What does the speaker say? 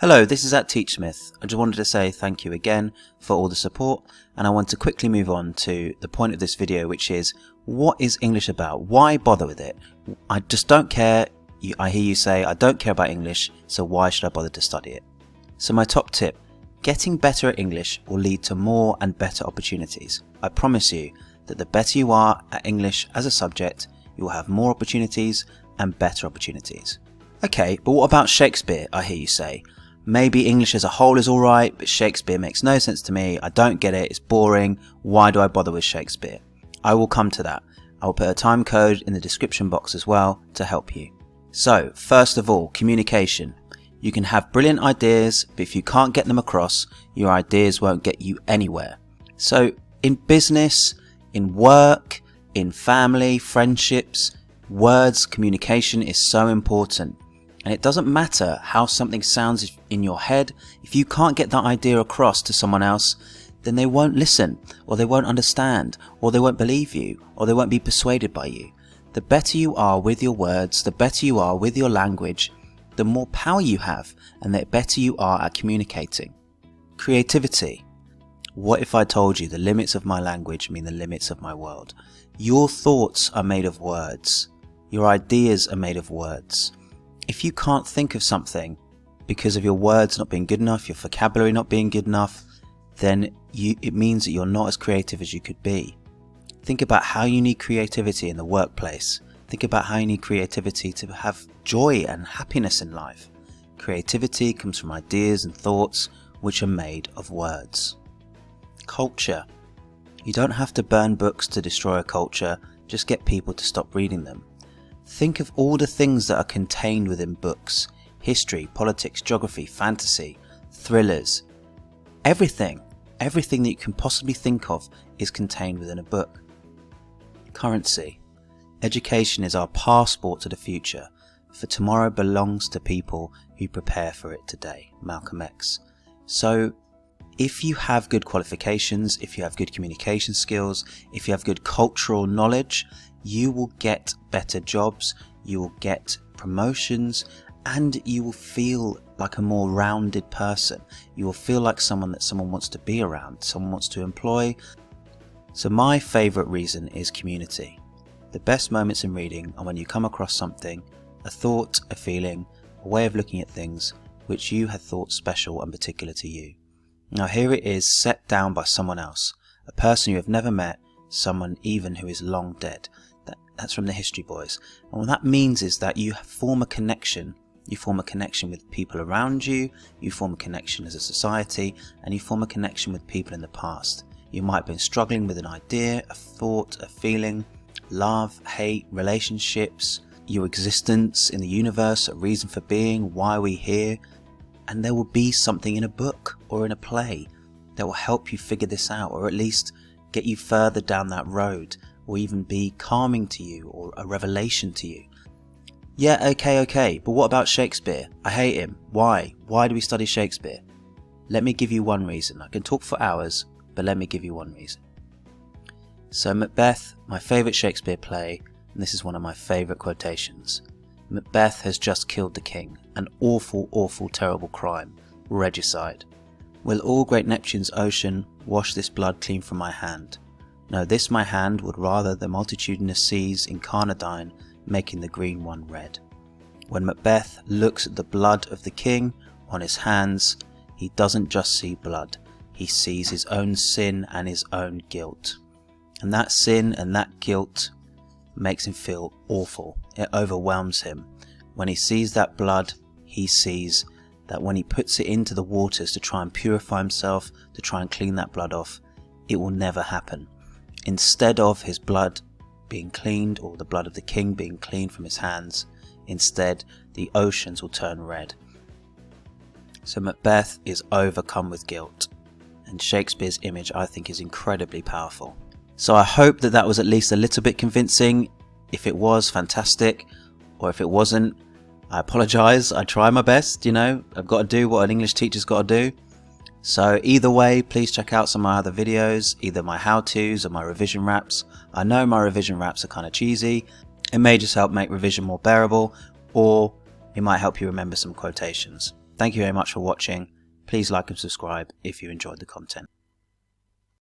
Hello, this is @TeachSmith. I just wanted to say thank you again for all the support, and I want to quickly move on to the point of this video, which is, what is English about? Why bother with it? I just don't care. I hear you say, I don't care about English, so why should I bother to study it? So my top tip, getting better at English will lead to more and better opportunities. I promise you that the better you are at English as a subject, you will have more opportunities and better opportunities. Okay, but what about Shakespeare, I hear you say? Maybe English as a whole is alright, but Shakespeare makes no sense to me. I don't get it. It's boring. Why do I bother with Shakespeare? I will come to that. I will put a time code in the description box as well to help you. So, first of all, communication. You can have brilliant ideas, but if you can't get them across, your ideas won't get you anywhere. So, in business, in work, in family, friendships, words, communication is so important. And it doesn't matter how something sounds in your head. If you can't get that idea across to someone else, then they won't listen, or they won't understand, or they won't believe you, or they won't be persuaded by you. The better you are with your words, the better you are with your language, the more power you have, and the better you are at communicating. Creativity. What if I told you the limits of my language mean the limits of my world? Your thoughts are made of words. Your ideas are made of words. If you can't think of something because of your words not being good enough, your vocabulary not being good enough, then it means that you're not as creative as you could be. Think about how you need creativity in the workplace. Think about how you need creativity to have joy and happiness in life. Creativity comes from ideas and thoughts which are made of words. Culture. You don't have to burn books to destroy a culture, just get people to stop reading them. Think of all the things that are contained within books. History, politics, geography, fantasy, thrillers. Everything that you can possibly think of is contained within a book. Currency. Education is our passport to the future, for tomorrow belongs to people who prepare for it today. Malcolm X. So, if you have good qualifications, if you have good communication skills, if you have good cultural knowledge, you will get better jobs, you will get promotions, and you will feel like a more rounded person. You will feel like someone that someone wants to be around, someone wants to employ. So my favourite reason is community. The best moments in reading are when you come across something, a thought, a feeling, a way of looking at things, which you had thought special and particular to you. Now here it is set down by someone else, a person you have never met, someone even who is long dead. That's from the History Boys. And what that means is that you form a connection. You form a connection with people around you, you form a connection as a society, and you form a connection with people in the past. You might have been struggling with an idea, a thought, a feeling, love, hate, relationships, your existence in the universe, a reason for being, why we're here. And there will be something in a book or in a play that will help you figure this out, or at least get you further down that road, or even be calming to you or a revelation to you. Yeah, okay, but what about Shakespeare? I hate him. Why? Why do we study Shakespeare? Let me give you one reason. I can talk for hours, but let me give you one reason. So Macbeth, my favourite Shakespeare play, and this is one of my favourite quotations. Macbeth has just killed the king, an awful, awful, terrible crime, regicide. Will all great Neptune's ocean wash this blood clean from my hand? No, this my hand would rather the multitudinous seas incarnadine, making the green one red. When Macbeth looks at the blood of the king on his hands, he doesn't just see blood, he sees his own sin and his own guilt. And that sin and that guilt makes him feel awful. It overwhelms him. When he sees that blood, he sees that when he puts it into the waters to try and purify himself, to try and clean that blood off, it will never happen. Instead of his blood being cleaned, or the blood of the king being cleaned from his hands, instead the oceans will turn red. So Macbeth is overcome with guilt, and Shakespeare's image, I think, is incredibly powerful. So I hope that was at least a little bit convincing. If it was, fantastic, or if it wasn't, I apologise. I try my best, I've got to do what an English teacher's got to do. So either way, please check out some of my other videos, either my how-tos or my revision raps. I know my revision raps are kind of cheesy. It may just help make revision more bearable, or it might help you remember some quotations. Thank you very much for watching. Please like and subscribe if you enjoyed the content.